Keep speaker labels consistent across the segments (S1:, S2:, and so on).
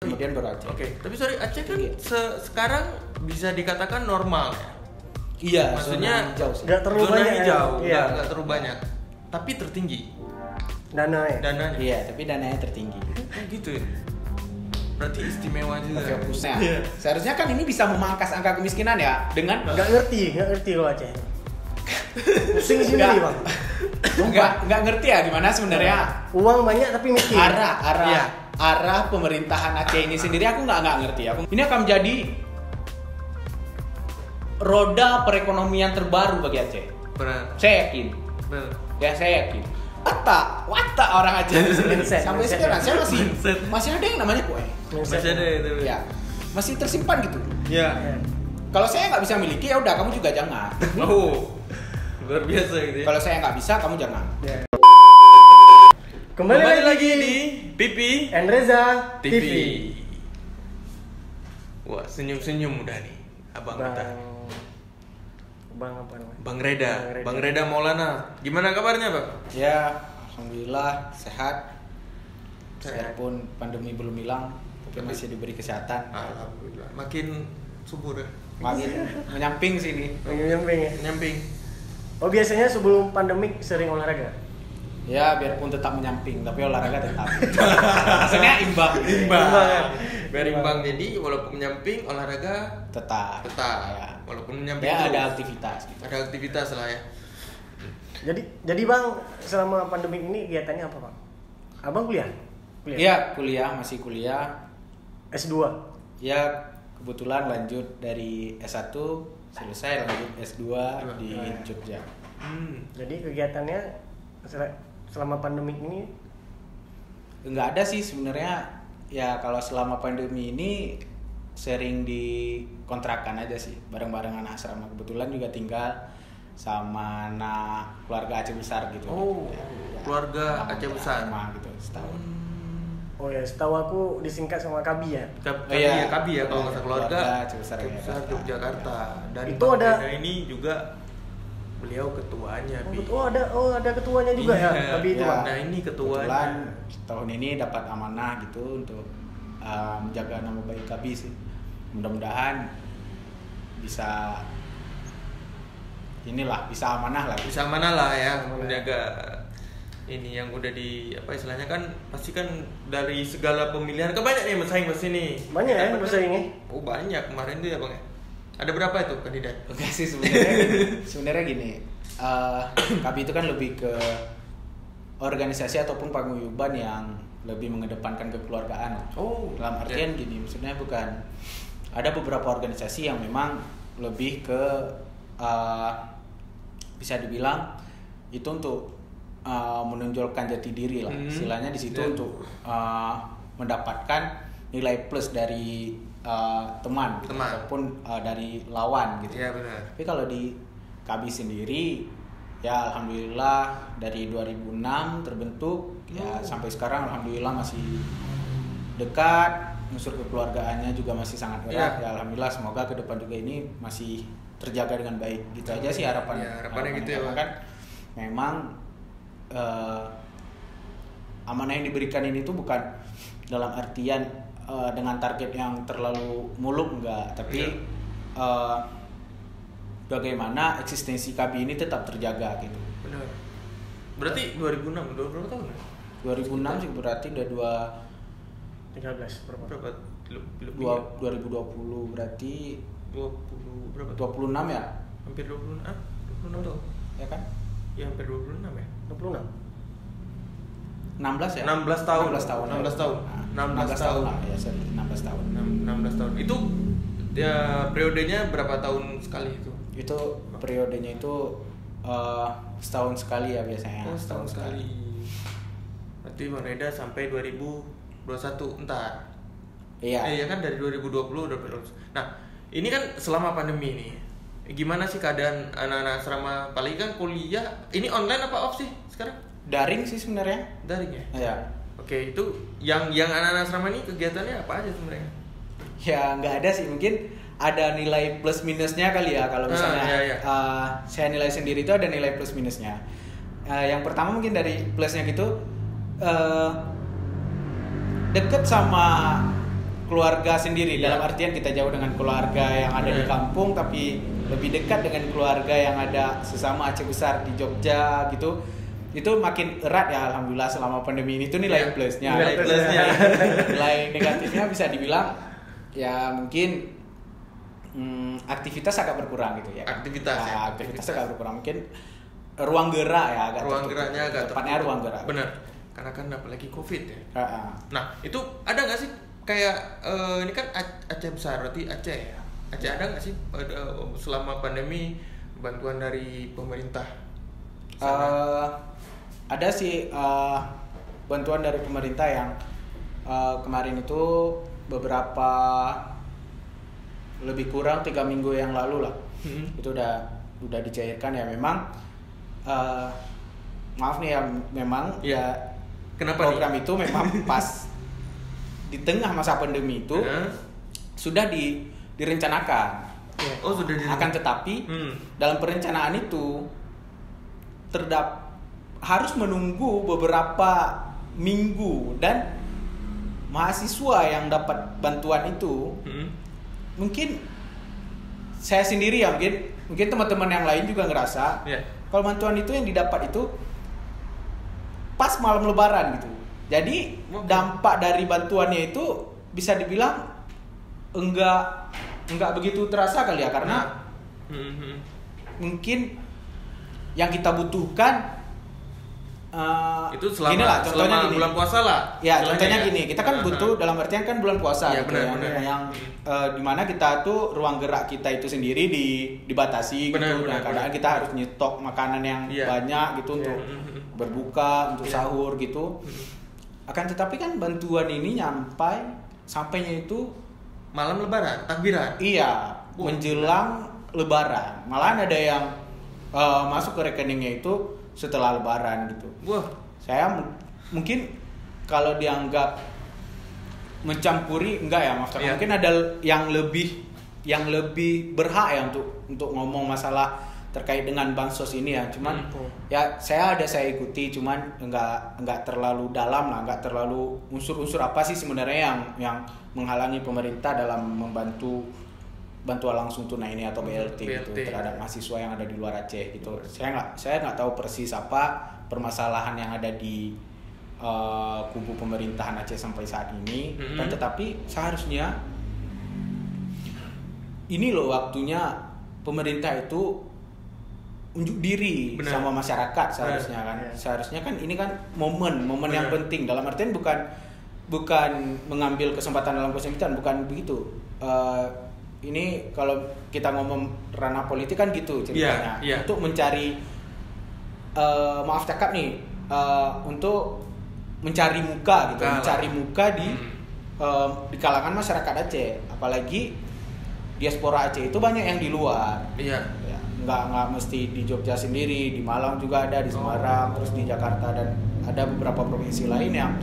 S1: kemudian baru Aceh.
S2: Oke, tapi sorry, Aceh kan sekarang bisa dikatakan normal ya.
S1: Iya,
S2: maksudnya
S3: nggak terlalu
S2: zona
S3: banyak
S2: hijau,
S3: ya.
S2: nggak terlalu banyak, tapi tertinggi
S3: dananya.
S1: Iya, tapi dananya tertinggi.
S2: Gitu ya. Berarti istimewa juga.
S1: Fokusnya. Seharusnya kan ini bisa memangkas angka kemiskinan ya dengan
S3: Nggak ngerti kalau Aceh. Pusing sendiri bang.
S1: nggak ngerti ya gimana sebenarnya
S3: Uang banyak tapi miskin.
S1: arah pemerintahan Aceh ini sendiri aku nggak ngerti. Ini akan menjadi roda perekonomian terbaru bagi Aceh.
S2: Benar.
S1: Saya yakin.
S2: Benar.
S1: Ya saya yakin. Watak orang Aceh di sini. Sampai sekarang saya masih ada yang namanya kue.
S2: Masih ada itu.
S1: Ya, masih tersimpan gitu.
S2: Ya.
S1: Kalau saya nggak bisa miliki ya udah kamu juga jangan.
S2: Oh, luar biasa gitu ya.
S1: Kalau saya nggak bisa kamu jangan.
S3: Ya. Kembali
S2: lagi di Pipi
S3: and Reza
S2: TV. Wah, senyum-senyum udah nih abang kita.
S3: Bang apa namanya?
S2: Bang Reda Maulana. Gimana kabarnya, Bang?
S1: Ya, alhamdulillah sehat. Saya pun pandemi belum hilang, tapi masih diberi kesehatan.
S2: Alhamdulillah. Makin subur ya.
S1: Makin menyamping sini.
S3: Nyamping ya.
S2: Nyamping.
S3: Oh biasanya sebelum pandemik sering olahraga?
S1: Ya, biarpun tetap menyamping, tapi olahraga tetap. Maksudnya imbang.
S2: Biar imbang. Jadi walaupun menyamping olahraga
S1: Tetap.
S2: Ya. Walaupun menyamping
S1: Ya
S2: terus.
S1: ada aktivitas. Gitu.
S2: Ada aktivitas lah ya.
S3: Jadi bang selama pandemik ini kegiatannya apa bang? Abang kuliah?
S1: Iya, masih kuliah.
S3: S2?
S1: Ya, kebetulan lanjut dari S1 selesai lanjut S2 di Jogja.
S3: Jadi kegiatannya selama pandemik ini?
S1: Nggak ada sih sebenarnya. Ya kalau selama pandemi ini sering di kontrakan aja sih, bareng-bareng anak asrama. Kebetulan juga tinggal sama anak keluarga Aceh besar gitu.
S2: Oh, keluarga Aceh besar
S1: gitu setahun.
S3: Oh ya, setahu aku disingkat sama Kabi ya.
S2: Kabi ya kalau masa keluarga
S1: Aceh besar
S2: Yogyakarta. Dan
S3: itu ada
S2: ini juga beliau ketuanya.
S3: Ada ketuanya juga ya Kabi itu bang.
S2: Nah ini ketuanya.
S1: Kebetulan tahun ini dapat amanah gitu untuk menjaga nama baik Kabi sih. Mudah-mudahan bisa amanah lah ya, menjaga ini yang udah di apa istilahnya kan pasti kan dari segala pemilihan kan banyak nih bersaing ke sini.
S3: Banyak ya bersaingnya?
S2: Oh banyak kemarin tuh ya bang ya. Ada berapa itu kandidat?
S1: Oke sih sebenarnya gini, Kabi itu kan lebih ke organisasi ataupun paguyuban yang lebih mengedepankan kekeluargaan.
S2: Oh,
S1: dalam artian gini, maksudnya bukan ada beberapa organisasi yang memang lebih ke bisa dibilang itu untuk menonjolkan jati diri lah, istilahnya di situ untuk mendapatkan nilai plus dari teman. Ataupun dari lawan gitu.
S2: Iya benar.
S1: Tapi kalau di Kabi sendiri ya alhamdulillah dari 2006 terbentuk ya sampai sekarang alhamdulillah masih dekat, unsur kekeluargaannya juga masih sangat erat. Ya alhamdulillah semoga ke depan juga ini masih terjaga dengan baik. Gitu aja sih harapannya gitu ya kan. Memang amanah yang diberikan ini tuh bukan dalam artian dengan target yang terlalu muluk enggak, tapi bagaimana eksistensi Kabi ini tetap terjaga gitu.
S2: Benar. Berarti 2006 udah berapa tahun ya?
S1: 2006 sih berarti udah
S3: 13 berapa?
S1: 2020 berarti
S2: 20 berapa?
S1: 26 ya?
S2: Hampir 26 tahun.
S1: Ya kan?
S2: Ya hampir 26 ya?
S3: 26?
S1: 16 ya?
S2: 16 tahun.
S1: 16 tahun lah ya, sorry, 16 tahun.
S2: 16 tahun. Itu ya periodenya berapa tahun sekali itu?
S1: Itu periodenya itu setahun sekali ya biasanya.
S2: Oh, setahun sekali. Berarti Bang Reda sampai 2021 entar.
S1: Iya.
S2: Iya kan dari 2020 udah lulus. Nah, ini kan selama pandemi ini gimana sih keadaan anak-anak asrama? Paling kan kuliah ini online apa off sih sekarang?
S1: Daring sih sebenarnya.
S2: Daring ya?
S1: Iya.
S2: Oke, itu yang anak-anak asrama ini kegiatannya apa aja sebenarnya?
S1: Ya nggak ada sih, mungkin ada nilai plus minusnya kali ya kalau misalnya saya nilai sendiri itu ada nilai plus minusnya. Yang pertama mungkin dari plusnya gitu deket sama keluarga sendiri.
S2: Iya.
S1: Dalam artian kita jauh dengan keluarga yang ada di kampung, tapi lebih dekat dengan keluarga yang ada sesama Aceh besar di Jogja gitu. Itu makin erat ya alhamdulillah selama pandemi ini. Itu nilai plusnya.
S2: Nilai plusnya.
S1: Nilai negatifnya bisa dibilang ya mungkin aktivitas agak berkurang gitu ya.
S2: Aktivitas
S1: agak berkurang, mungkin ruang gerak ya agak
S2: ruang
S1: tertutup.
S2: geraknya agak
S1: Tepatnya
S2: tertutup.
S1: ruang gerak.
S2: Benar. Karena kan apalagi Covid ya.
S1: Ah.
S2: Nah, itu ada nggak sih kayak ini kan Aceh besar, berarti Aceh ya. Aceh ada nggak sih selama pandemi bantuan dari pemerintah?
S1: Ada sih bantuan dari pemerintah yang kemarin itu beberapa lebih kurang 3 minggu yang lalu lah. Itu udah dicairkan ya. Memang maaf nih ya, memang ya
S2: kenapa
S1: program itu memang pas di tengah masa pandemi itu sudah direncanakan.
S2: Oh, sudah
S1: Akan tetapi dalam perencanaan itu harus menunggu beberapa minggu, dan mahasiswa yang dapat bantuan itu mungkin saya sendiri ya, mungkin teman-teman yang lain juga ngerasa kalau bantuan itu yang didapat itu pas malam lebaran gitu. Jadi dampak dari bantuannya itu bisa dibilang enggak begitu terasa kali ya, karena mungkin yang kita butuhkan
S2: itu selama bulan puasa lah.
S1: Ya, contohnya gini, kita kan butuh dalam artian kan bulan puasa
S2: ya,
S1: gitu, yang dimana kita tuh ruang gerak kita itu sendiri dibatasi gitu. Nah, kadang kita harus nyetok makanan yang banyak gitu untuk berbuka, untuk sahur gitu. Akan tetapi kan bantuan ini sampainya itu
S2: malam lebaran, takbiran.
S1: Iya, menjelang lebaran. Malahan ada yang masuk ke rekeningnya itu setelah lebaran gitu. Saya mungkin kalau dianggap mencampuri enggak ya, maksudnya mungkin ada yang lebih berhak ya untuk ngomong masalah terkait dengan bansos ini ya. Cuman ya saya ikuti, cuman enggak terlalu dalam lah, enggak terlalu unsur-unsur apa sih sebenarnya yang menghalangi pemerintah dalam membantu bantuan langsung tunai ini atau BLT gitu terhadap mahasiswa yang ada di luar Aceh gitu. Saya nggak tahu persis apa permasalahan yang ada di kubu pemerintahan Aceh sampai saat ini. Dan tetapi seharusnya ini loh waktunya pemerintah itu unjuk diri sama masyarakat seharusnya kan. Seharusnya kan ini kan momen yang penting, dalam artian bukan mengambil kesempatan dalam kesempitan, bukan begitu. Ini kalau kita ngomong ranah politik kan gitu ceritanya. Untuk mencari maaf cakap nih, untuk mencari muka gitu, mencari muka di kalangan masyarakat Aceh, apalagi diaspora Aceh itu banyak yang di luar. Ya, nggak mesti di Jogja sendiri, di Malang juga ada, di Semarang, terus di Jakarta, dan ada beberapa provinsi lain yang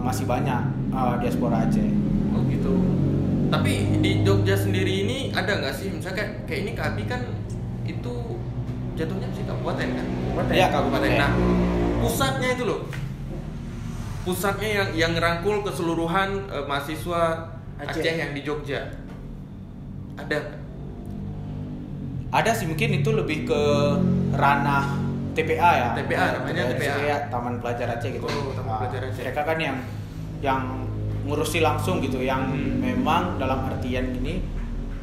S1: masih banyak diaspora Aceh.
S2: Oh gitu. Tapi di Jogja sendiri ini ada nggak sih, misalnya kayak ini Kabi kan itu jatuhnya sih kabupaten kan?
S1: Iya, kabupaten.
S2: Nah, pusatnya itu loh, pusatnya yang ngerangkul keseluruhan mahasiswa Aceh yang di Jogja ada?
S1: Ada sih, mungkin itu lebih ke ranah TPA ya.
S2: TPA namanya TPA.
S1: Taman Pelajar Aceh gitu.
S2: Taman Pelajar Aceh.
S1: Mereka kan yang ngurusi langsung gitu, yang memang dalam artian ini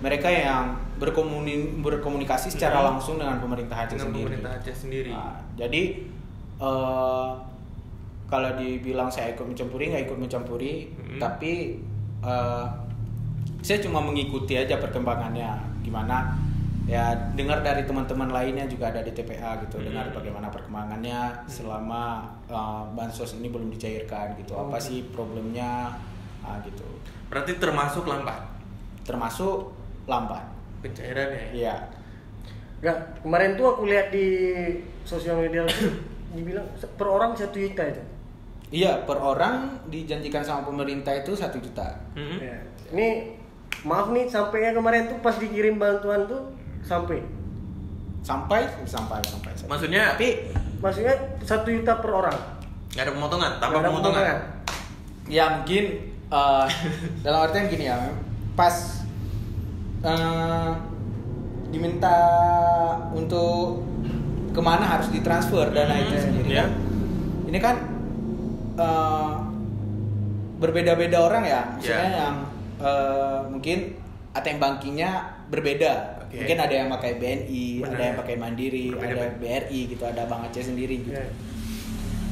S1: mereka yang berkomunikasi secara langsung dengan pemerintah Aceh sendiri. Nah, jadi kalau dibilang saya ikut mencampuri, nggak ikut mencampuri, tapi saya cuma mengikuti aja perkembangannya gimana. Ya dengar dari teman-teman lainnya juga ada di TPA gitu, dengar bagaimana perkembangannya selama bansos ini belum dicairkan gitu. Apa sih problemnya? Gitu.
S2: Berarti termasuk lambat.
S1: Termasuk lambat
S2: pencairannya.
S1: Iya.
S3: Enggak, kemarin tuh aku lihat di sosial media tuh dibilang per orang 1 juta itu.
S1: Iya, per orang dijanjikan sama pemerintah itu 1 juta.
S3: Ya. Ini maaf nih, sampainya kemarin tuh pas dikirim bantuan tuh sampai.
S2: Maksudnya
S3: 1 juta per orang.
S2: Nggak ada pemotongan, tanpa pemotongan.
S1: Ya mungkin dalam artian gini ya, pas diminta untuk kemana harus ditransfer dana itu sendiri kan, ini kan berbeda-beda orang ya, maksudnya yang mungkin ATM bankingnya berbeda. Mungkin ada yang pakai BNI, ada yang pakai Mandiri, ada BRI gitu, ada Bank Aceh sendiri gitu.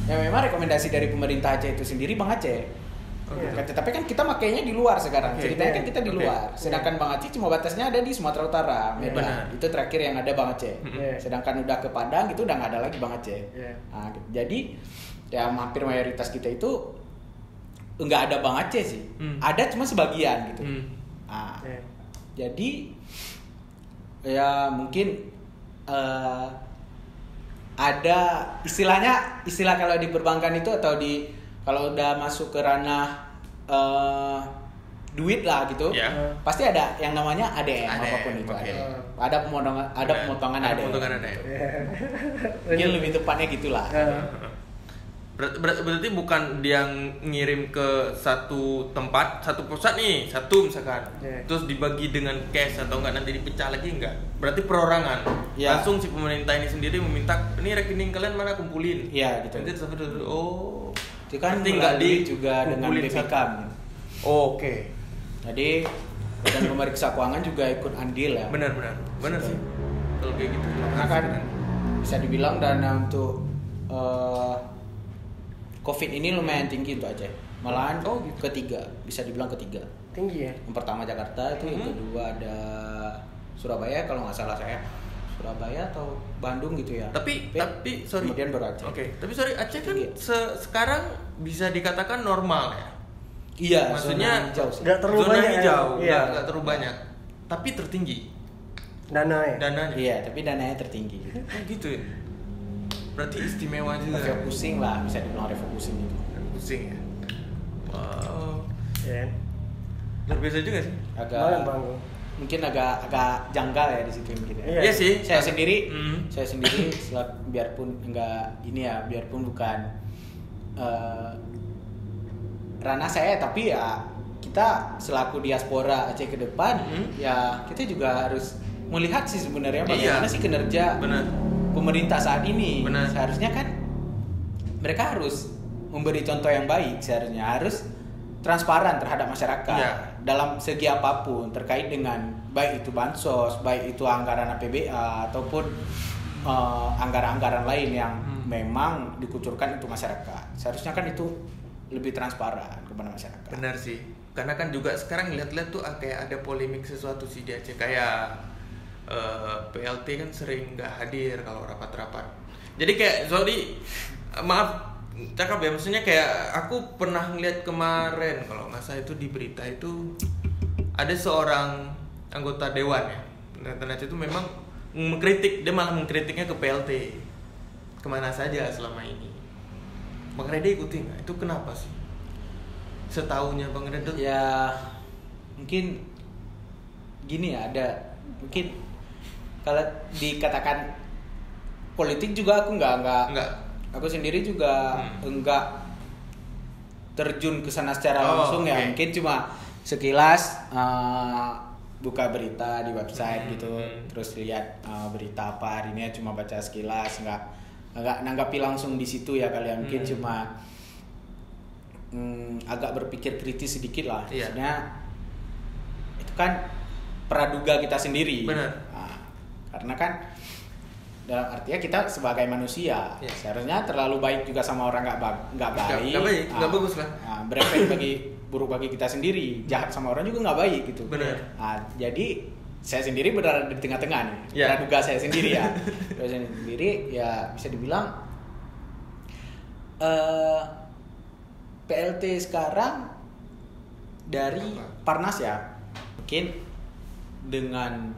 S1: Ya memang rekomendasi dari pemerintah Aceh itu sendiri Bank Aceh. Tapi kan kita makainya di luar sekarang. Ceritanya kan kita di luar. Sedangkan Bank Aceh cuma batasnya ada di Sumatera Utara, Medan. Itu terakhir yang ada Bank Aceh. Sedangkan udah ke Padang itu udah nggak ada lagi Bank Aceh. Nah, jadi ya hampir mayoritas kita itu nggak ada Bank Aceh sih. Ada cuma sebagian gitu. Nah, jadi ya mungkin ada istilah kalau di perbankan itu atau kalau udah masuk ke ranah duit lah gitu, pasti ada yang namanya ADM apapun itu. Ada pemotongan ADM. Mungkin lebih tepatnya gitulah.
S2: Berarti bukan dia ngirim ke satu tempat, satu pusat nih, satu misalkan, terus dibagi dengan cash atau enggak nanti dipecah lagi, enggak? Berarti perorangan. Langsung si pemerintah ini sendiri meminta, ini rekening kalian mana, kumpulin.
S1: Iya gitu.
S2: Nanti
S1: itu kan tinggal juga dengan BPK.
S2: Oke.
S1: Jadi Badan Pemeriksa Keuangan juga ikut andil ya.
S2: Benar sih. Kalau kayak gitu.
S1: Karena kan bisa dibilang dana untuk COVID ini lumayan tinggi untuk Aceh. Malahan ketiga, bisa dibilang ketiga.
S3: Tinggi ya?
S1: Yang pertama Jakarta, itu yang kedua ada Surabaya kalau nggak salah saya. Surabaya atau Bandung gitu ya.
S2: Tapi sorry.
S1: Kemudian baru Aceh.
S2: Tapi sorry, Aceh kan sekarang bisa dikatakan normal ya.
S1: Iya,
S2: maksudnya
S3: nggak terlalu banyak.
S2: Nggak terlalu banyak. Tapi tertinggi. Dananya.
S1: Iya, tapi dananya tertinggi.
S2: Gitu ya. Berarti istimewa juga.
S1: Refocusing lah, bisa dibilang refocusing gitu.
S2: Refocusing ya. Wow. Luar biasa juga sih.
S1: Mungkin agak janggal ya di situ mungkin ya.
S2: Iya sih.
S1: Saya sendiri biarpun bukan ranah saya, tapi ya kita selaku diaspora Aceh ke depan ya kita juga harus melihat sih sebenarnya bagaimana sih kinerja pemerintah saat ini. Seharusnya kan mereka harus memberi contoh yang baik, seharusnya harus transparan terhadap masyarakat dalam segi apapun terkait dengan baik itu bansos, baik itu anggaran APBA ataupun anggaran-anggaran lain yang memang dikucurkan untuk masyarakat. Seharusnya kan itu lebih transparan kepada masyarakat.
S2: Benar sih. Karena kan juga sekarang lihat-lihat tuh kayak ada polemik sesuatu sih di Aceh, kayak PLT kan sering nggak hadir kalau rapat-rapat. Jadi kayak maaf cakap ya, maksudnya kayak aku pernah ngeliat kemarin kalau nggak salah itu di berita itu ada seorang anggota dewan ya, dan itu memang dia malah mengkritiknya ke PLT kemana saja selama ini. Bang Rede ikuti nggak? Itu kenapa sih? Setahunya Bang Rede?
S1: Ya mungkin gini ya, ada mungkin kalau dikatakan politik juga aku enggak. Aku sendiri juga enggak terjun ke sana secara langsung ya. Mungkin cuma sekilas buka berita di website gitu, terus lihat berita apa hari ini, cuma baca sekilas, enggak nanggapi langsung di situ ya kalian. Mungkin cuma agak berpikir kritis sedikit lah. Maksudnya itu kan praduga kita sendiri.
S2: Benar.
S1: Nah, karena kan dalam artinya kita sebagai manusia seharusnya terlalu baik juga sama orang nggak baik,
S2: nggak bagus lah.
S1: Berefek buruk bagi kita sendiri. Jahat sama orang juga nggak baik gitu.
S2: Benar.
S1: Nah, jadi saya sendiri berada di tengah-tengah nih. Praduga saya sendiri ya. Saya sendiri ya bisa dibilang PLT sekarang dari Parnas ya, mungkin dengan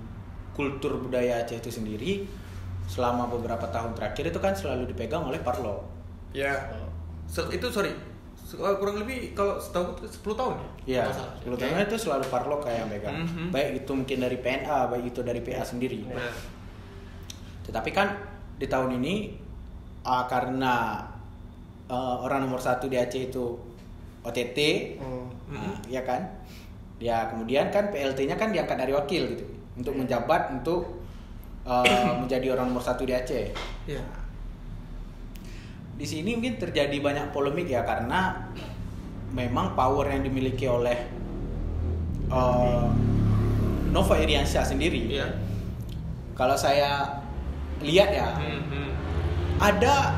S1: kultur budaya Aceh itu sendiri selama beberapa tahun terakhir itu kan selalu dipegang oleh Parlo.
S2: Ya. Itu kurang lebih kalau setahu 10 tahun ya?
S1: Iya, 10 tahun itu selalu Parlo kayak yang pegang. Baik itu mungkin dari PNA, baik itu dari PA sendiri. Tetapi kan di tahun ini karena orang nomor 1 di Aceh itu OTT, ya kan? Ya kemudian kan PLT-nya kan diangkat dari wakil gitu, untuk menjabat untuk menjadi orang nomor 1 di Aceh.
S2: Iya.
S1: Di sini mungkin terjadi banyak polemik ya, karena memang power yang dimiliki oleh Nova Iriansyah sendiri.
S2: Iya.
S1: Kalau saya lihat ya, ada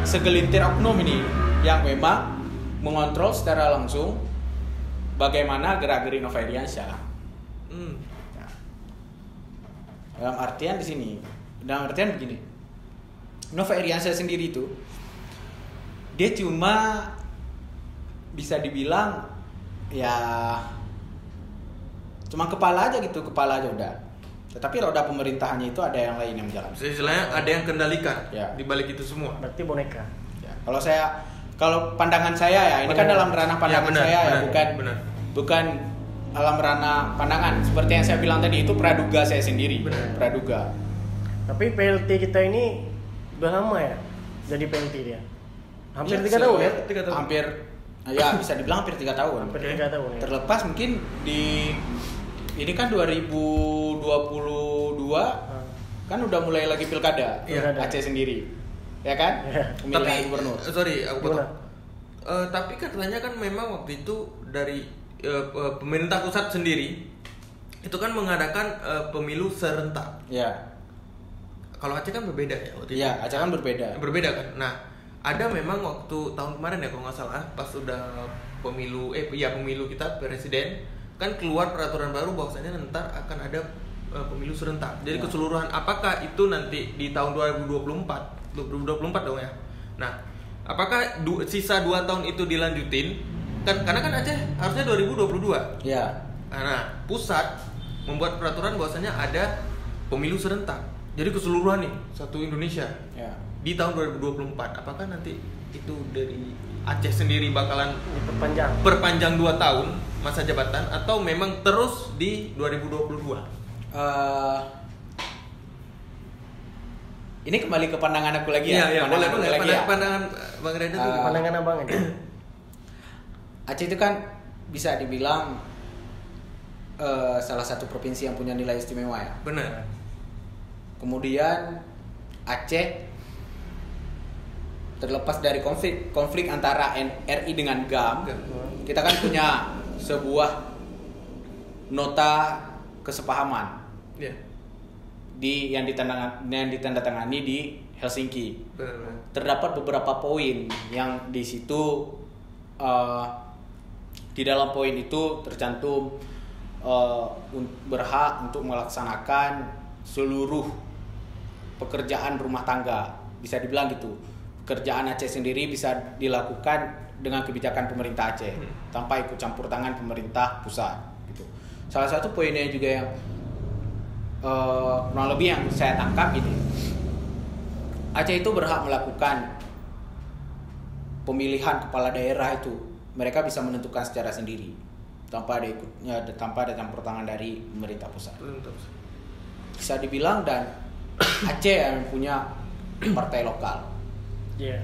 S1: segelintir oknum ini yang memang mengontrol secara langsung bagaimana gerak-gerik Nova Iriansyah. Dalam artian di sini, dalam artian begini, Nova Iriansyah sendiri itu dia cuma bisa dibilang ya cuma kepala aja gitu, kepala aja udah. Tetapi roda pemerintahannya itu ada yang lain yang jalan.
S2: Istilahnya ada yang kendalikan
S1: Ya.
S2: di balik itu semua.
S3: Berarti boneka.
S1: Ya, kalau pandangan saya ya, ini kan dalam ranah pandangan
S2: benar,
S1: saya
S2: benar,
S1: ya, bukan dalam ranah pandangan. Seperti yang saya bilang tadi, itu praduga saya sendiri.
S2: Benar.
S1: Praduga.
S3: Tapi PLT kita ini udah lama ya jadi PLT dia. Hampir
S1: Ya,
S3: 3 tahun ya.
S2: 3 tahun.
S1: Hampir, ya bisa dibilang hampir 3 tahun.
S3: Hampir 3 tahun ya.
S1: Terlepas mungkin ini kan 2022 kan udah mulai lagi pilkada
S3: Iya.
S1: Aceh sendiri, ya kan?
S3: Iya.
S1: Pemilihan gubernur.
S2: Sorry, aku
S3: Gimana?
S2: potong. Tapi katanya kan memang waktu itu dari pemerintah pusat sendiri itu kan mengadakan pemilu serentak.
S1: Ya,
S2: Kalau Aceh kan berbeda ya waktu itu.
S1: iya, Aceh kan berbeda.
S2: Berbeda kan. Nah, ada memang waktu tahun kemarin ya kalau nggak salah, pas udah pemilu kita presiden kan keluar peraturan baru bahwasanya ntar akan ada pemilu serentak. Jadi
S1: Ya.
S2: keseluruhan apakah itu nanti di tahun 2024 dong ya. Nah, apakah sisa 2 tahun itu dilanjutin? Karena kan Aceh harusnya 2022.
S1: Ya,
S2: Nah, pusat membuat peraturan bahwasanya ada pemilu serentak. Jadi keseluruhan nih satu Indonesia
S1: ya.
S2: di tahun 2024. Apakah nanti itu dari Aceh sendiri bakalan
S3: Diperpanjang.
S2: perpanjang 2 tahun masa jabatan atau memang terus di 2022?
S1: Ini kembali ke pandangan aku lagi ya.
S2: Iya, boleh,
S1: aku
S2: boleh.
S1: lagi ya.
S2: Pandangan Bang Reda tuh gimana?
S3: Pandangan abang aja.
S1: Aceh itu kan bisa dibilang salah satu provinsi yang punya nilai istimewa ya.
S2: Benar.
S1: Kemudian Aceh terlepas dari konflik antara NRI dengan GAM, kita kan punya sebuah nota kesepahaman
S2: Iya.
S1: yang ditandatangani di Helsinki.
S2: Benar.
S1: Terdapat beberapa poin yang di situ di dalam poin itu tercantum berhak untuk melaksanakan seluruh pekerjaan rumah tangga, bisa dibilang gitu. Pekerjaan Aceh sendiri bisa dilakukan dengan kebijakan pemerintah Aceh tanpa ikut campur tangan pemerintah pusat gitu. Salah satu poinnya juga yang kurang lebih yang saya tangkap ini, Aceh itu berhak melakukan pemilihan kepala daerah itu, mereka bisa menentukan secara sendiri tanpa ada campur tangan dari pemerintah pusat. Bisa dibilang, dan Aceh yang punya partai lokal
S3: Iya.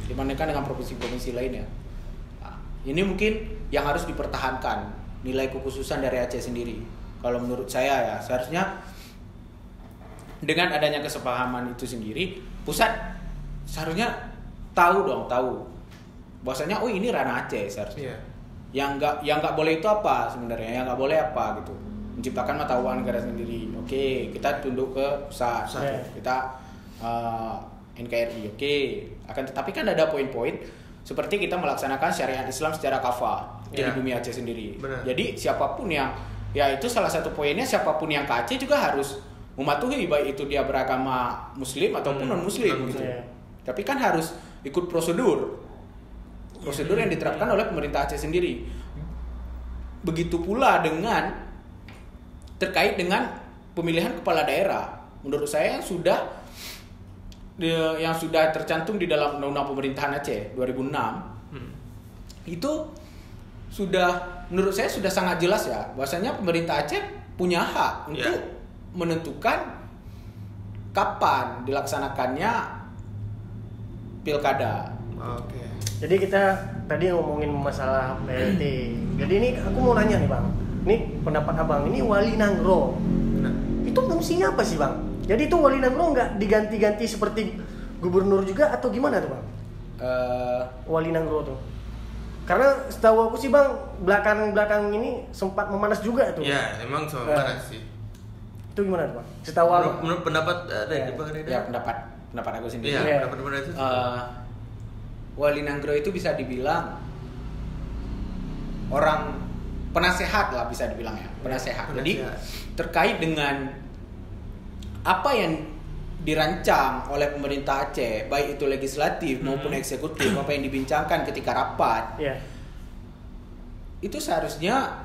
S1: dibandingkan dengan provinsi-provinsi lainnya. Nah, ini mungkin yang harus dipertahankan, nilai kekhususan dari Aceh sendiri. Kalau menurut saya ya, seharusnya dengan adanya kesepahaman itu sendiri, pusat seharusnya tahu bahwasanya oh ini ranah Aceh seharusnya.
S2: Iya.
S1: Yang nggak boleh itu apa sebenarnya? Yang nggak boleh apa gitu? Menciptakan mata uang negara sendiri. Oke, kita tunduk ke pusat.
S3: Pusat.
S1: Kita NKRI. Oke. Akan tetapi kan ada poin-poin seperti kita melaksanakan syariat Islam secara kafah di
S2: Iya.
S1: bumi Aceh sendiri.
S2: Benar.
S1: Jadi siapapun yang, ya itu salah satu poinnya, siapapun yang ke Aceh juga harus mematuhi, baik itu dia beragama Muslim ataupun non Muslim gitu.
S3: Iya.
S1: Tapi kan harus ikut prosedur yang diterapkan oleh pemerintah Aceh sendiri. Begitu pula dengan terkait dengan pemilihan kepala daerah. Menurut saya yang sudah tercantum di dalam Undang-Undang Pemerintahan Aceh 2006 itu sudah, menurut saya sudah sangat jelas ya, bahwasanya pemerintah Aceh punya hak untuk menentukan kapan dilaksanakannya pilkada.
S2: Oke.
S3: Jadi kita tadi ngomongin masalah PLT. Jadi ini aku mau nanya nih Bang. Ini pendapat Abang, ini Wali Nanggro.
S2: Nah,
S3: Itu fungsinya apa sih Bang? Jadi itu Wali Nanggro nggak diganti-ganti seperti gubernur juga atau gimana tuh Bang? Wali Nanggro tuh. Karena setahu aku sih Bang, belakang ini sempat memanas juga tuh.
S2: ya emang sama mana sih.
S3: Itu gimana tuh Bang? Setahu Abang.
S2: Menurut pendapat ada
S3: Ya.
S2: Bang Reda?
S1: Ya pendapat aku sendiri.
S2: Iya,
S3: Iya.
S2: pendapat itu.
S1: Wali Nanggro itu bisa dibilang orang penasehat lah, bisa dibilang ya, penasehat. Jadi
S2: Penasehat.
S1: terkait dengan apa yang dirancang oleh pemerintah Aceh, baik itu legislatif maupun eksekutif, apa yang dibincangkan ketika rapat,
S3: Iya.
S1: itu seharusnya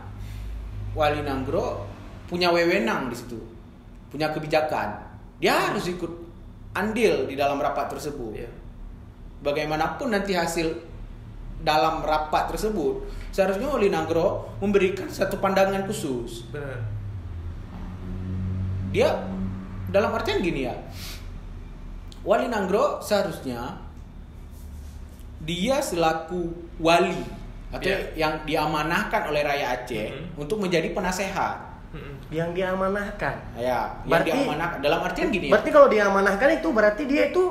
S1: Wali Nanggro punya wewenang di situ, punya kebijakan. Dia harus ikut andil di dalam rapat tersebut.
S2: Iya.
S1: Bagaimanapun nanti hasil dalam rapat tersebut, seharusnya Wali Nanggro memberikan satu pandangan khusus.
S2: Benar.
S1: Dia dalam artian gini ya, Wali Nanggro seharusnya dia selaku wali atau yang diamanahkan oleh rakyat Aceh untuk menjadi penasehat.
S3: Yang diamanahkan.
S1: Ya, yang
S3: Berarti-
S1: diamanahkan dalam artian gini ya.
S3: Berarti kalau diamanahkan itu berarti dia itu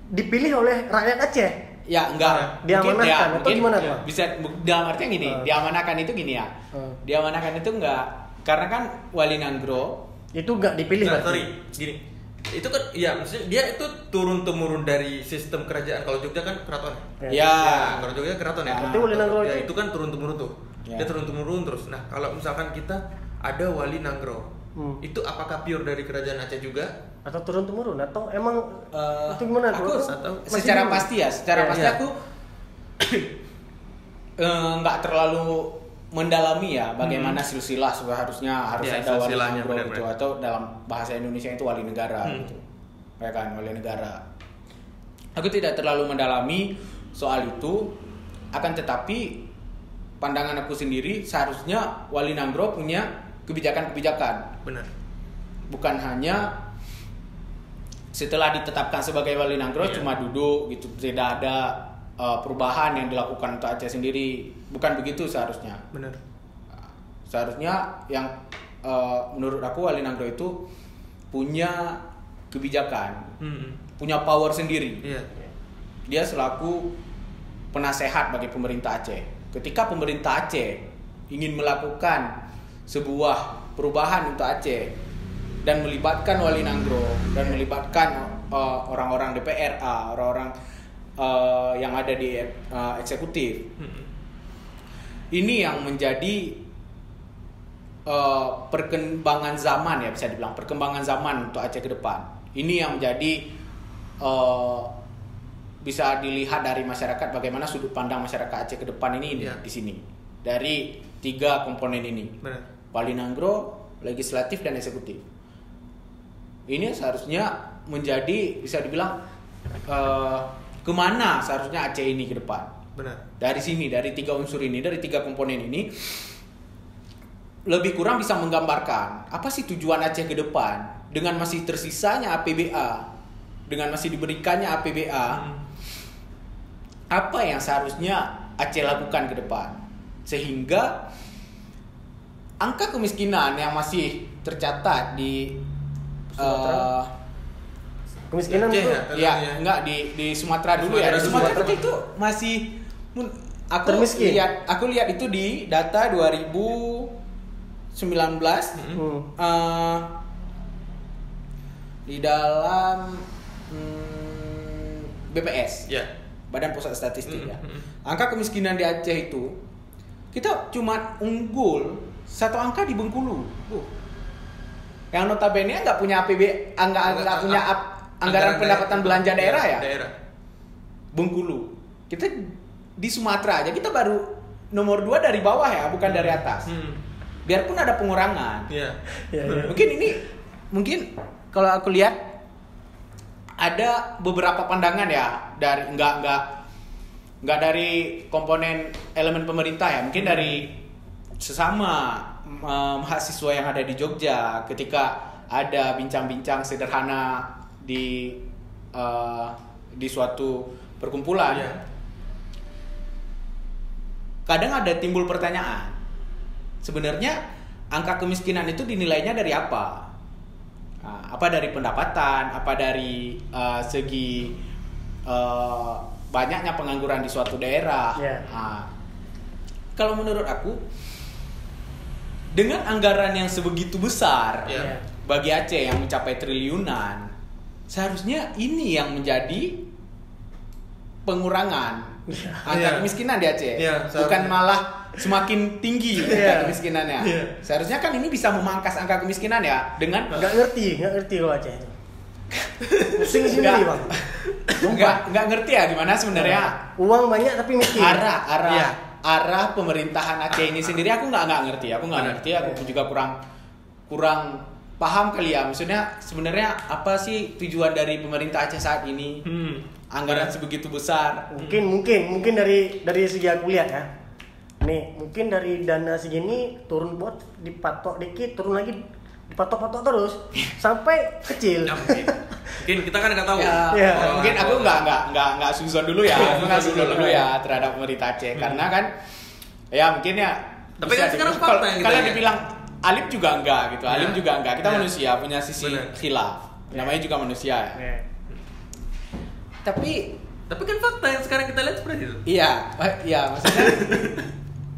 S3: dipilih oleh rakyat Aceh.
S1: Ya enggak.
S3: Diamanahkan atau
S1: mungkin
S3: gimana tuh?
S1: bisa dalam artian gini, diamanahkan itu gini ya. Diamanahkan itu enggak, karena kan Wali Nanggro
S3: Itu nggak dipilih
S2: Nah,
S3: berarti.
S2: sorry, gini. Itu kan, ya maksudnya dia itu turun temurun dari sistem kerajaan. Kalau Jogja kan keraton.
S1: ya,
S2: Kalau Jogja keraton ya.
S3: Berarti Wali Nanggro
S2: Ya,
S3: itu-
S2: itu kan turun temurun tuh.
S1: Ya.
S2: Dia turun temurun terus. Nah, kalau misalkan kita ada Wali Nanggro, itu apakah pure dari kerajaan Aceh juga?
S3: Atau turun temurun atau emang itu gimana tuh?
S1: aku
S2: Atau
S3: masih
S1: secara
S3: bingung.
S1: pasti ya, secara
S3: Ya,
S1: pasti
S2: ya.
S1: aku nggak terlalu mendalami ya bagaimana silsilah seharusnya harus
S2: Ya,
S1: ada Wali
S2: silsilahnya,
S1: Nanggro
S2: benar-benar.
S1: gitu, atau dalam bahasa Indonesia itu wali negara gitu. Ya kan, wali negara. Aku tidak terlalu mendalami soal itu, akan tetapi pandangan aku sendiri seharusnya Wali Nanggro punya kebijakan-kebijakan.
S2: Benar.
S1: Bukan hanya setelah ditetapkan sebagai Wali Nanggro
S2: Iya.
S1: cuma duduk gitu, tidak ada perubahan yang dilakukan untuk Aceh sendiri. Bukan begitu seharusnya.
S2: Benar.
S1: Seharusnya yang menurut aku Wali Nanggro itu punya kebijakan, punya power sendiri.
S2: Iya.
S1: Dia selaku penasehat bagi pemerintah Aceh. Ketika pemerintah Aceh ingin melakukan sebuah perubahan untuk Aceh dan melibatkan Wali Nanggro dan melibatkan orang-orang DPRA, orang-orang yang ada di eksekutif, ini yang menjadi perkembangan zaman ya, bisa dibilang perkembangan zaman untuk Aceh ke depan. Ini yang menjadi bisa dilihat dari masyarakat, bagaimana sudut pandang masyarakat Aceh ke depan ini
S2: Ya.
S1: di sini dari 3 komponen ini,
S2: Benar.
S1: Wali Nanggro, legislatif dan eksekutif. Ini seharusnya menjadi bisa dibilang kemana seharusnya Aceh ini ke depan.
S2: Benar.
S1: Dari sini, dari 3 unsur ini, dari 3 komponen ini, lebih kurang bisa menggambarkan apa sih tujuan Aceh ke depan dengan masih tersisanya APBA, dengan masih diberikannya APBA, apa yang seharusnya Aceh lakukan ke depan, sehingga angka kemiskinan yang masih tercatat di
S3: Kemiskinan
S2: Aceh
S3: itu
S2: ya?
S1: ya enggak di Sumatera dulu ya. Di Sumatera
S3: Sumatera.
S1: itu masih aku
S3: Termiskin.
S1: lihat itu di data 2019 di dalam BPS,
S2: Ya.
S1: Badan Pusat Statistik ya. Angka kemiskinan di Aceh itu kita cuma unggul 1 angka di Bengkulu. Yang notabene nggak punya APB, nggak punya anggaran pendapatan belanja daerah ya.
S2: Daerah.
S1: Bengkulu. Kita di Sumatera aja kita baru nomor 2 dari bawah ya, bukan dari atas. Biarpun ada pengurangan.
S2: Iya.
S3: Ya, ya.
S1: Mungkin kalau aku lihat ada beberapa pandangan ya, dari nggak dari komponen elemen pemerintah ya, mungkin dari sesama mahasiswa yang ada di Jogja ketika ada bincang-bincang sederhana di suatu perkumpulan.
S2: Iya.
S1: kadang ada timbul pertanyaan. Sebenarnya angka kemiskinan itu dinilainya dari apa? Apa dari pendapatan, apa dari segi banyaknya pengangguran di suatu daerah. Kalau menurut aku, dengan anggaran yang sebegitu besar bagi Aceh yang mencapai triliunan, seharusnya ini yang menjadi pengurangan angka kemiskinan di Aceh, bukan malah semakin tinggi angka kemiskinannya. Seharusnya kan ini bisa memangkas angka kemiskinan ya dengan
S3: nggak ngerti kalau Aceh itu. Pusing sendiri bang.
S1: Nggak ngerti ya gimana sebenarnya.
S3: Uang banyak tapi miskin.
S1: Arah pemerintahan Aceh ini sendiri aku nggak ngerti. Aku juga kurang paham kali ya. Maksudnya sebenarnya apa sih tujuan dari pemerintah Aceh saat ini? Anggaran sebegitu besar.
S3: Mungkin dari segi aku lihat ya. Nih, mungkin dari dana segini turun buat dipatok dikit, turun lagi dipatok-patok terus sampai kecil.
S2: Mungkin kita kan nggak tahu.
S1: Mungkin aku nggak suzon dulu ya. Aku nggak suzon dulu ya terhadap pemerintah Aceh karena kan ya mungkin ya.
S2: Tapi kan sekarang fakta yang
S1: kalau dibilang Alip juga enggak gitu. Alip juga enggak. Kita manusia punya sisi khilaf. Namanya juga manusia ya. Tapi
S2: kan fakta yang sekarang kita lihat seperti itu.
S1: Iya, maksudnya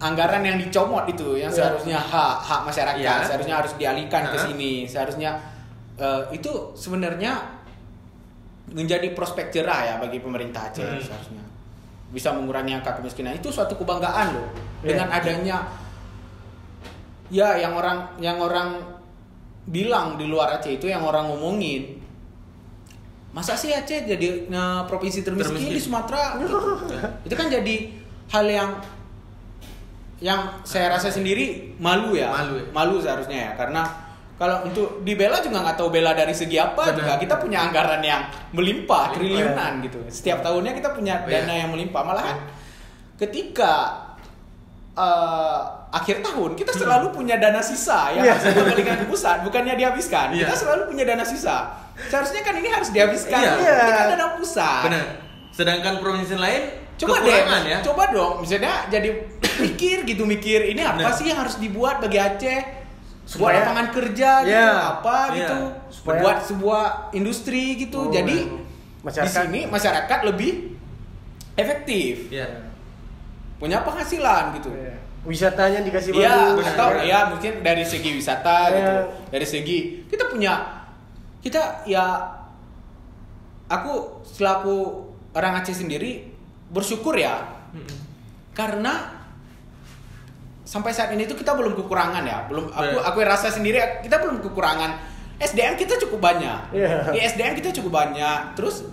S1: anggaran yang dicomot itu yang seharusnya hak masyarakat, seharusnya harus dialihkan ke sini. Seharusnya itu sebenarnya menjadi prospek cerah ya bagi pemerintah Aceh. Seharusnya bisa mengurangi angka kemiskinan. Itu suatu kebanggaan loh. Dengan adanya yang orang bilang di luar Aceh itu, yang orang ngomongin, masa sih Aceh jadi provinsi termiskin di Sumatera? Itu kan jadi hal yang saya rasa sendiri malu seharusnya ya, karena kalau untuk dibela juga nggak tahu bela dari segi apa. Juga kita punya anggaran yang melimpah triliunan gitu. Setiap tahunnya kita punya dana yang melimpah. Malahan ketika akhir tahun kita selalu punya dana sisa yang harus dikembalikan ke pusat, bukannya dihabiskan. Kita selalu punya dana sisa. Seharusnya kan ini harus dihabiskan. Ini kan dana pusat.
S2: Benar. Sedangkan provinsi lain
S1: coba dong misalnya jadi mikir ini apa sih yang harus dibuat bagi Aceh, buat lapangan kerja gitu, buat sebuah industri gitu. Jadi di sini masyarakat lebih efektif, punya penghasilan gitu.
S3: Wisatanya dikasih bagus.
S1: Atau mungkin dari segi wisata gitu, dari segi aku selaku orang Aceh sendiri bersyukur ya, karena sampai saat ini tuh kita belum kekurangan ya, aku rasa sendiri kita belum kekurangan. SDM kita cukup banyak, di SDM kita cukup banyak, terus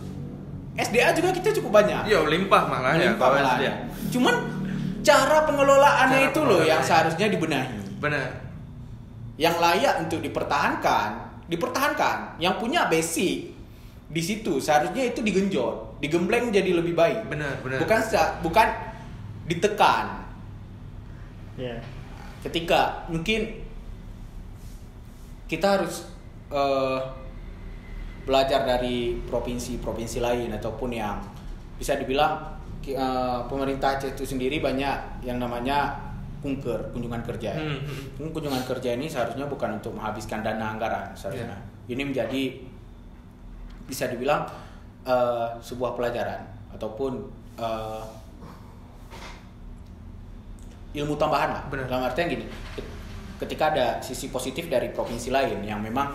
S1: SDA juga kita cukup banyak.
S2: Limpah malah.
S1: Cuman cara pengelolaannya itu loh yang seharusnya dibenahi.
S2: Benar.
S1: Yang layak untuk dipertahankan, yang punya basic di situ seharusnya itu digenjot, digembleng jadi lebih baik.
S2: Benar.
S1: Bukan ditekan. Ketika mungkin kita harus belajar dari provinsi lain, ataupun yang bisa dibilang pemerintah Aceh itu sendiri banyak yang namanya kunjungan kerja. Kunjungan kerja ini seharusnya bukan untuk menghabiskan dana anggaran seharusnya. Ini menjadi bisa dibilang sebuah pelajaran ataupun ilmu tambahan lah. Dalam artian gini, ketika ada sisi positif dari provinsi lain yang memang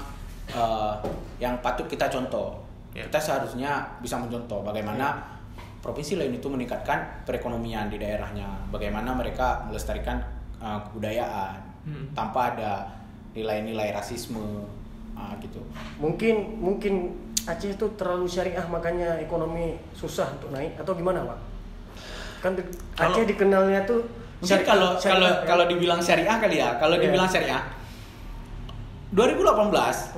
S1: yang patut kita contoh, kita seharusnya bisa mencontoh bagaimana provinsi lain itu meningkatkan perekonomian di daerahnya, bagaimana mereka melestarikan kebudayaan tanpa ada nilai-nilai rasisme gitu.
S3: Mungkin Aceh itu terlalu syariah, makanya ekonomi susah untuk naik, atau gimana Pak? Kan Aceh dikenalnya tuh
S1: mungkin kalau dibilang syariah kali ya, dibilang syariah 2018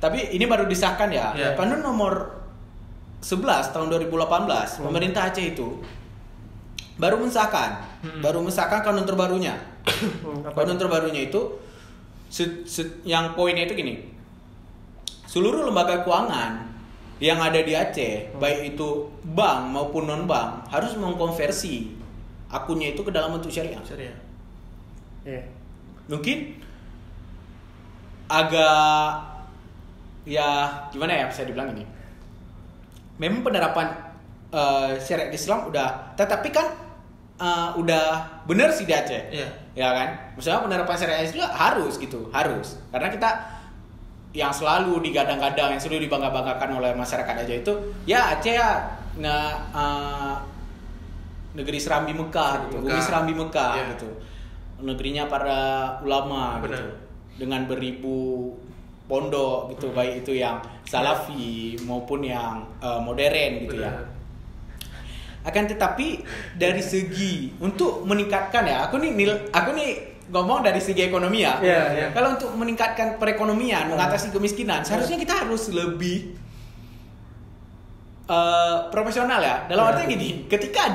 S1: tapi ini baru disahkan ya. Permen nomor 11 tahun 2018 pemerintah Aceh itu baru mensahkan kanun terbarunya. Kanun terbarunya itu yang poinnya itu gini, seluruh lembaga keuangan yang ada di Aceh, baik itu bank maupun non bank, harus mengkonversi akunnya itu ke dalam bentuk syariah.
S3: Iya.
S1: Mungkin agak ya gimana ya bisa dibilang ini. Memang penerapan syariat Islam udah, tetapi kan udah benar sih di Aceh.
S2: Iya.
S1: Ya kan? Maksudnya penerapan syariat Islam harus gitu, harus. Karena kita yang selalu digadang-gadang, yang selalu dibangga-banggakan oleh masyarakat Aceh itu, ya Aceh ya negeri Serambi Mekah gitu, bumi Serambi Mekah gitu. Negerinya para ulama gitu. Dengan beribu pondok gitu, baik itu yang salafi maupun yang modern gitu ya. Akan tetapi dari segi untuk meningkatkan ya, aku nih ngomong dari segi ekonomi ya. Kalau untuk meningkatkan perekonomian, mengatasi kemiskinan, seharusnya kita harus lebih profesional ya. Dalam artinya gini, ketika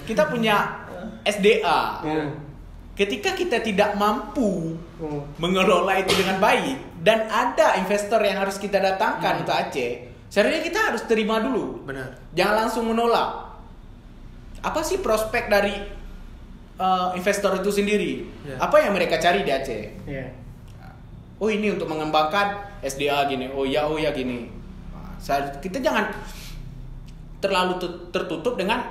S1: kita punya SDA, ketika kita tidak mampu mengelola itu dengan baik dan ada investor yang harus kita datangkan untuk Aceh, seharusnya kita harus terima dulu.
S2: Benar.
S1: Jangan langsung menolak. Apa sih prospek dari investor itu sendiri? Apa yang mereka cari di Aceh? Oh ini untuk mengembangkan SDA gini. Oh ya gini. Kita jangan terlalu tertutup dengan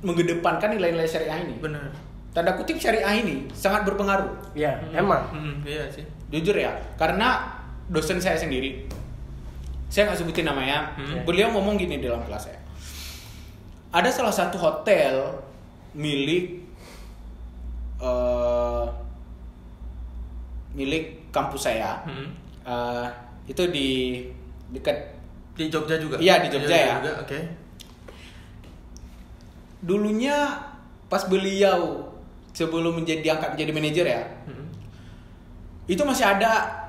S1: mengedepankan nilai-nilai syariah ini.
S2: Benar.
S1: Tanda kutip syariah ini sangat berpengaruh.
S3: Iya, emang.
S2: Iya sih.
S1: Jujur ya, karena dosen saya sendiri, saya nggak sebutin namanya, beliau ngomong gini dalam kelas saya. Ada salah satu hotel milik kampus saya, itu di dekat
S2: di Jogja juga.
S1: Iya di Jogja ya.
S2: Oke.
S1: Dulunya pas beliau sebelum diangkat menjadi manajer ya, itu masih ada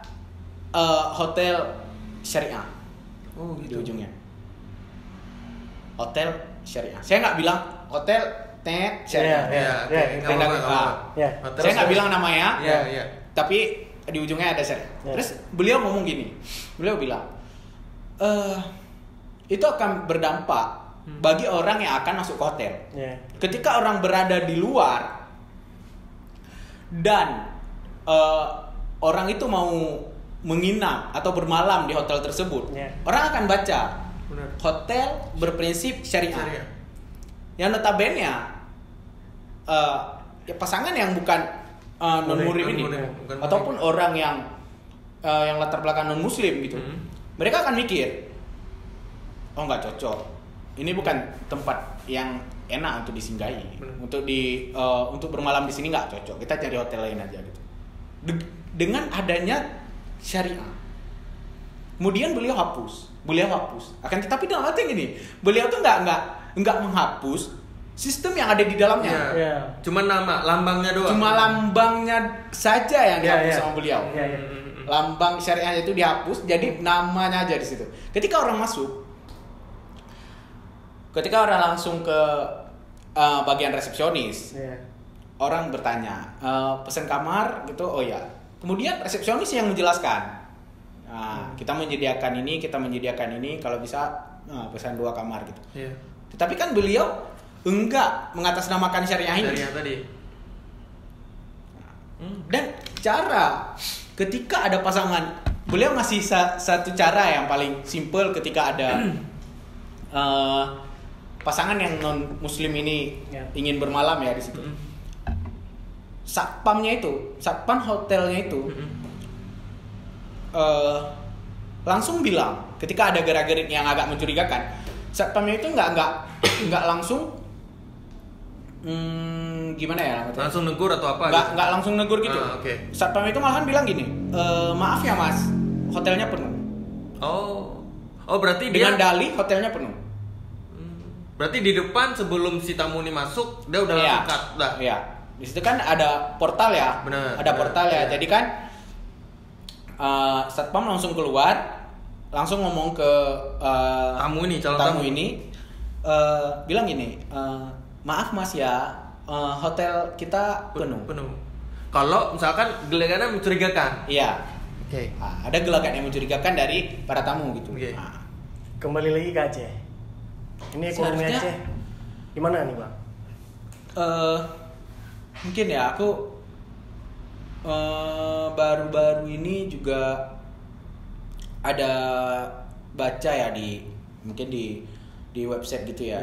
S1: hotel syariah.
S2: Oh gitu.
S1: Di ujungnya hotel syariah. Saya nggak bilang hotel syariah. Saya nggak bilang namanya. Tapi di ujungnya ada syariah. Terus beliau ngomong gini, beliau bilang itu akan berdampak bagi orang yang akan masuk ke hotel. Ketika orang berada di luar dan orang itu mau menginap atau bermalam di hotel tersebut, orang akan baca hotel berprinsip syariah. Yang notabene ya pasangan yang bukan non-murim ini ataupun orang yang latar belakang non-muslim gitu, mereka akan mikir, oh nggak cocok, ini bukan tempat yang enak untuk disinggahi, untuk bermalam di sini nggak cocok, kita cari hotel lain aja gitu. Dengan adanya syariah, kemudian beliau hapus. Akan tetapi dalam arti gini, beliau tuh nggak menghapus sistem yang ada di dalamnya.
S2: Cuma nama, lambangnya doang.
S1: Cuma lambangnya saja yang dihapus sama beliau. Lambang syariah itu dihapus, jadi namanya aja di situ. Ketika orang langsung ke bagian resepsionis, orang bertanya, pesan kamar gitu, oh ya. Kemudian resepsionis yang menjelaskan, kita menyediakan ini, kalau bisa pesan 2 kamar gitu. Tetapi kan beliau enggak mengatasnamakan syariah ini.
S2: Syariah tadi.
S1: Dan cara ketika ada pasangan, beliau ngasih satu cara yang paling simple ketika ada pasangan yang non muslim ini ingin bermalam ya di situ. Satpam hotelnya itu langsung bilang ketika ada gerak-gerik yang agak mencurigakan, satpamnya itu nggak langsung gimana ya?
S2: Langsung negur atau apa?
S1: Nggak langsung negur gitu. Satpam itu malahan bilang gini, maaf ya mas, hotelnya penuh.
S2: Oh berarti
S1: dengan dalih hotelnya penuh.
S2: Berarti di depan sebelum si tamu ini masuk, dia udah langsung cut dah.
S1: Iya. Di situ kan ada portal ya. Portal ya. Jadi kan satpam langsung keluar, langsung ngomong ke calon tamu ini, bilang gini, maaf mas ya, hotel kita penuh.
S2: Kalau misalkan gelagatnya mencurigakan.
S1: Iya. Ada gelagat yang mencurigakan dari para tamu gitu.
S3: Kembali lagi ke Aceh. Ini ekonomi Aceh gimana nih bang?
S1: Mungkin ya aku baru-baru ini juga ada baca ya mungkin di website gitu ya,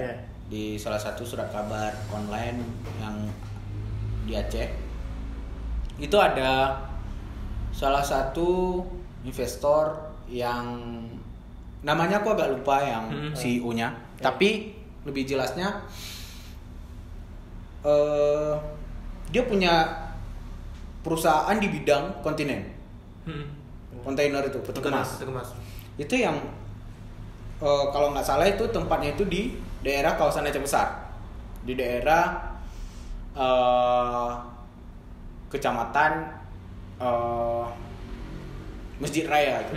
S1: di salah satu surat kabar online yang di Aceh itu ada salah satu investor yang namanya aku agak lupa yang CEO-nya, tapi lebih jelasnya dia punya perusahaan di bidang kontainer itu peti kemas. Itu yang kalau nggak salah itu tempatnya itu di daerah kawasan Aceh Besar, di daerah kecamatan Masjid Raya itu.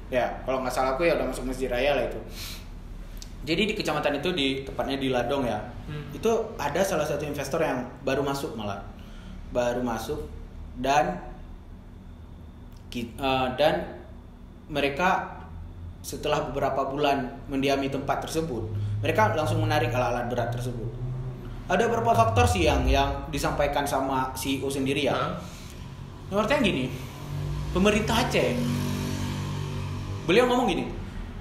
S1: Ya kalau nggak salah aku ya udah masuk Masjid Raya lah itu. Jadi di kecamatan itu tepatnya di Ladong ya. Itu ada salah satu investor yang baru masuk dan mereka setelah beberapa bulan mendiami tempat tersebut, mereka langsung menarik alat-alat berat tersebut. Ada beberapa faktor sih yang disampaikan sama CEO sendiri ya. Yang artinya gini, pemerintah Aceh, beliau ngomong gini,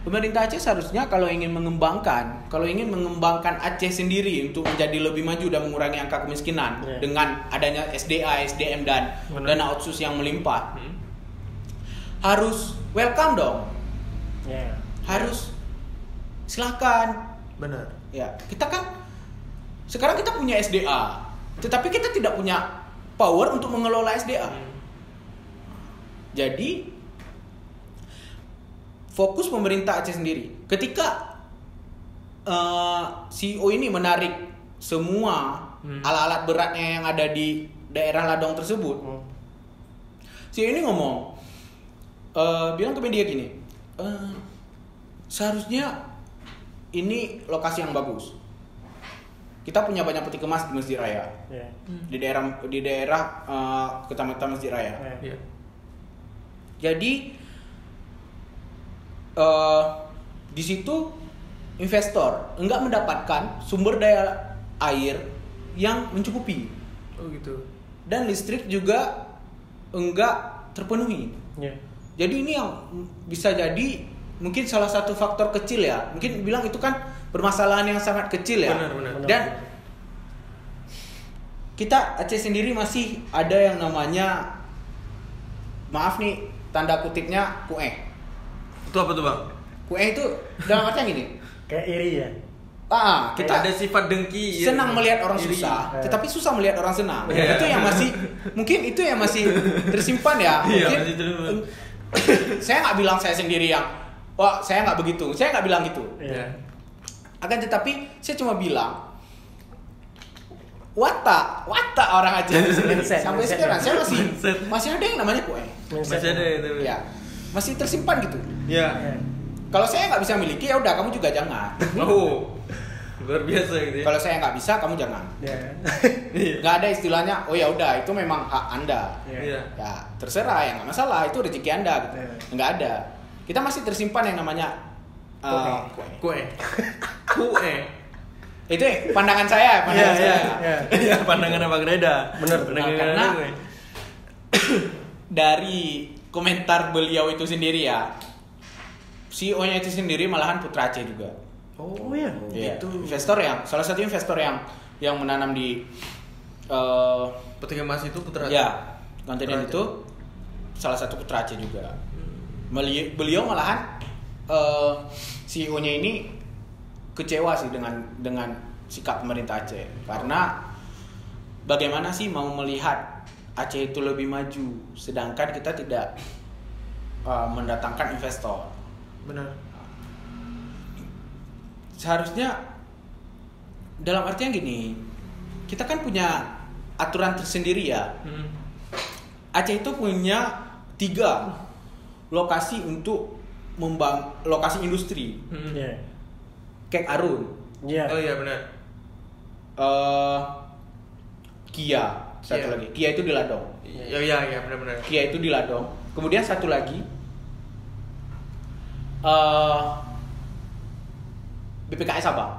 S1: pemerintah Aceh seharusnya kalau ingin mengembangkan Aceh sendiri untuk menjadi lebih maju dan mengurangi angka kemiskinan dengan adanya SDA, SDM dan dana otsus yang melimpah, harus welcome dong. Harus silakan.
S2: Benar.
S1: Ya, kita kan sekarang kita punya SDA, tetapi kita tidak punya power untuk mengelola SDA. Jadi fokus pemerintah Aceh sendiri. Ketika CEO ini menarik semua alat-alat beratnya yang ada di daerah Ladong tersebut, CEO ini ngomong, bilang ke media gini, seharusnya ini lokasi yang bagus. Kita punya banyak peti kemas di Masjid Raya, di daerah kecamatan Masjid Raya. Jadi di situ investor enggak mendapatkan sumber daya air yang mencukupi.
S2: Oh gitu.
S1: Dan listrik juga enggak terpenuhi. Jadi ini yang bisa jadi mungkin salah satu faktor kecil ya. Mungkin bilang itu kan permasalahan yang sangat kecil ya.
S2: Benar.
S1: Dan kita Aceh sendiri masih ada yang namanya, maaf nih tanda kutipnya, kueh.
S2: Itu apa tuh, Bang?
S1: Kueh itu dalam artian gini.
S3: Kayak iri ya.
S1: Kita
S2: ada sifat dengki.
S1: senang melihat orang susah, tetapi susah melihat orang senang. Itu yang masih tersimpan ya. Mungkin saya nggak bilang saya sendiri yang saya nggak begitu, saya nggak bilang gitu. Akan tetapi saya cuma bilang watak orang Aceh sampai sekarang saya masih ada yang namanya kueh.
S2: Masih ada itu.
S1: Ya, masih tersimpan gitu.
S2: Ya.
S1: Kalau saya nggak bisa miliki, ya udah kamu juga jangan.
S2: Oh, luar biasa gitu ya.
S1: Kalau saya nggak bisa, kamu jangan. Nggak ada istilahnya, oh ya udah itu memang hak Anda. Ya terserah, ya nggak masalah, itu rezeki Anda gitu. Nggak ada. Kita masih tersimpan yang namanya
S2: kue.
S1: Itu pandangan saya,
S2: Iya, pandangan Abang Reda.
S3: Benar.
S1: Karena dari komentar beliau itu sendiri ya, CEO-nya itu sendiri malahan putra Aceh juga.
S3: Oh iya.
S1: Itu salah satu investor yang menanam di
S2: peti kemas itu putra Aceh.
S1: Ya, kontainer itu salah satu putra Aceh juga. Beliau malahan CEO-nya ini kecewa sih dengan sikap pemerintah Aceh, karena bagaimana sih mau melihat Aceh itu lebih maju sedangkan kita tidak mendatangkan investor.
S2: Benar.
S1: Seharusnya dalam artian gini, kita kan punya aturan tersendiri ya. Aceh itu punya 3 lokasi untuk lokasi industri. Kek Arun.
S2: Oh iya benar.
S1: Kia satu lagi. Kia itu di Ladong.
S2: Iya benar.
S1: Kia itu di Ladong. Kemudian satu lagi BPKS Sabang.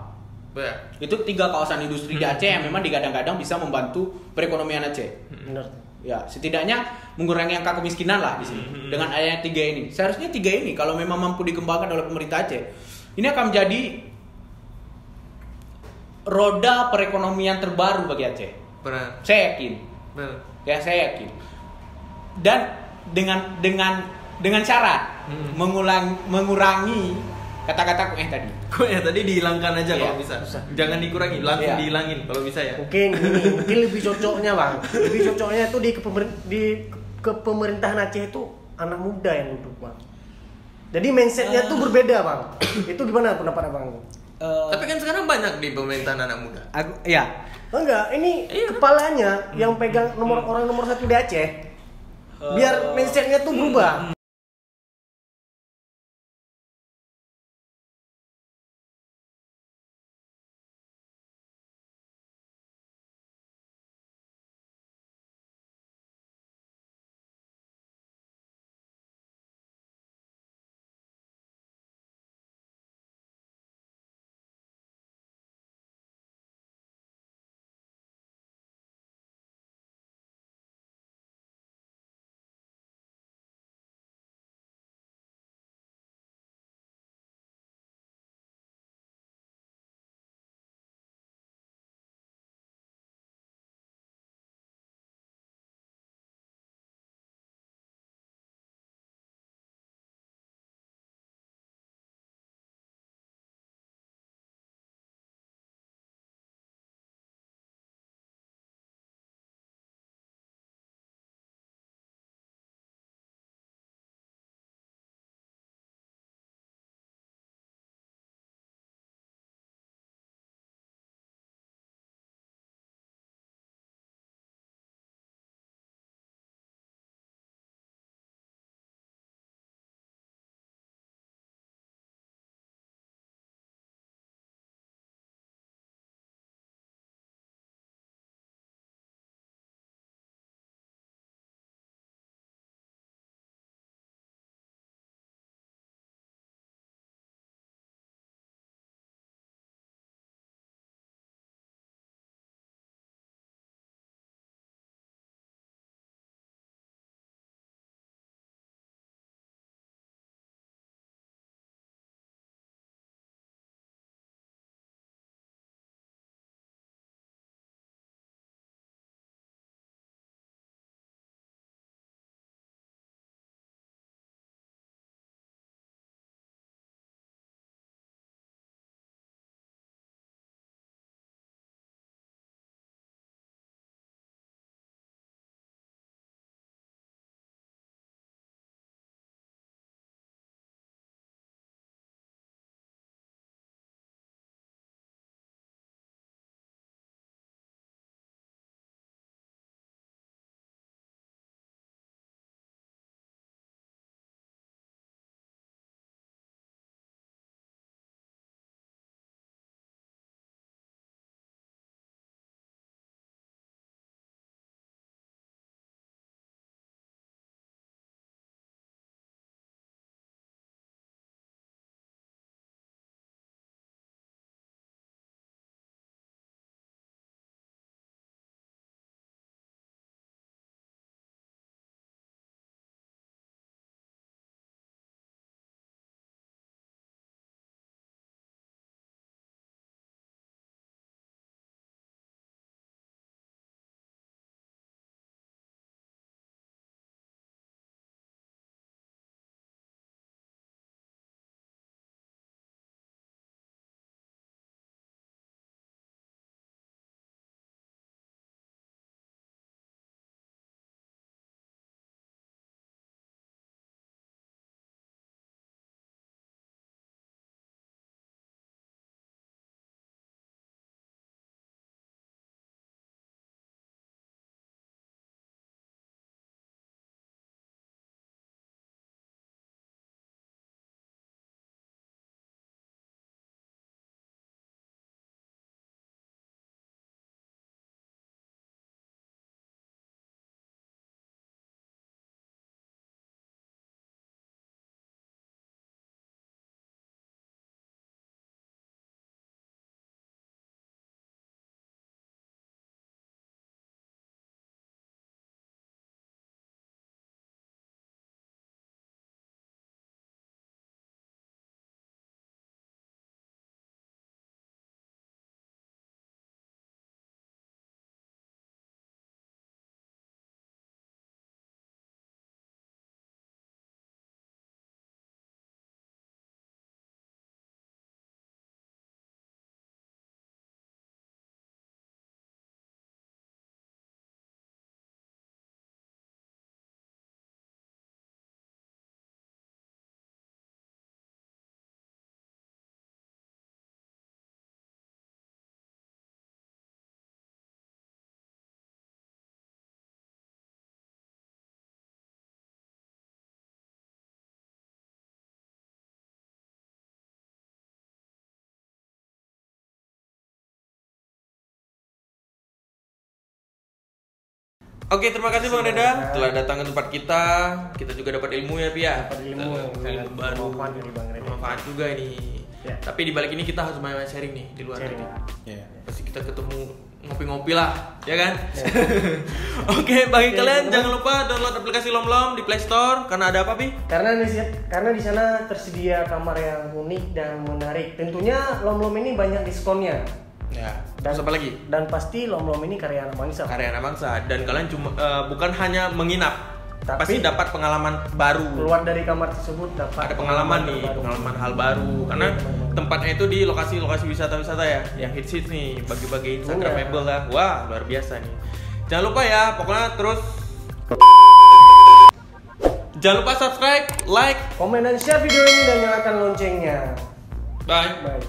S1: Itu 3 kawasan industri di Aceh yang memang digadang-gadang bisa membantu perekonomian Aceh.
S3: Benar.
S1: Ya, setidaknya mengurangi angka kemiskinan lah di sini. Dengan adanya 3 ini. Seharusnya 3 ini kalau memang mampu dikembangkan oleh pemerintah Aceh, ini akan menjadi roda perekonomian terbaru bagi Aceh.
S2: Benar.
S1: Saya yakin.
S2: Benar.
S1: Ya, saya yakin. Dan dengan syarat mengurangi kata-kata tadi.
S2: Kok ya tadi dihilangkan aja
S1: Iya.
S2: kalau bisa. Jangan dikurangi, langsung
S1: Iya.
S2: dihilangin kalau bisa ya.
S3: Mungkin lebih cocoknya bang. Lebih cocoknya tuh di kepemerintahan Aceh itu anak muda yang duduk bang. Jadi mindsetnya tuh berbeda bang. Itu gimana pendapat abang?
S2: Tapi kan sekarang banyak di pemerintahan anak muda.
S1: Ya.
S3: Enggak, ini kepalanya yang pegang orang nomor 1 di Aceh. Biar mindsetnya tuh berubah.
S2: Oke, terima kasih Bang Reda telah datang ke tempat kita. Kita juga dapat ilmu ya, Pia.
S3: Dapat ilmu
S2: baru.
S3: bermanfaat dari Bang Reda.
S2: Bermanfaat juga ini.
S3: Ya.
S2: Tapi di balik ini kita harus main sharing nih di luar
S3: Sharing.
S2: ini.
S1: Ya.
S2: Pasti kita ketemu ngopi-ngopi lah, ya kan? Oke, bagi kalian jangan lupa download aplikasi Lom di Play Store karena ada apa, Pi?
S3: Karena di sana tersedia kamar yang unik dan menarik. Tentunya Lom ini banyak diskonnya.
S2: Ya.
S3: Dan
S2: Terus apa lagi?
S3: Dan pasti Lom ini karya anak bangsa.
S2: Karya anak bangsa, dan kalian cuma bukan hanya menginap,
S3: Tapi
S2: pasti dapat pengalaman baru.
S3: Keluar dari kamar tersebut dapat
S2: Ada pengalaman nih,
S3: baru.
S2: pengalaman hal baru. Karena tempatnya itu di lokasi-lokasi wisata-wisata ya, yang hits nih, bagi-bagi Instagramable lah. Wah, luar biasa nih. Jangan lupa ya, pokoknya terus jangan lupa subscribe, like,
S3: Komen dan share video ini dan nyalakan loncengnya.
S2: bye.
S3: Bye.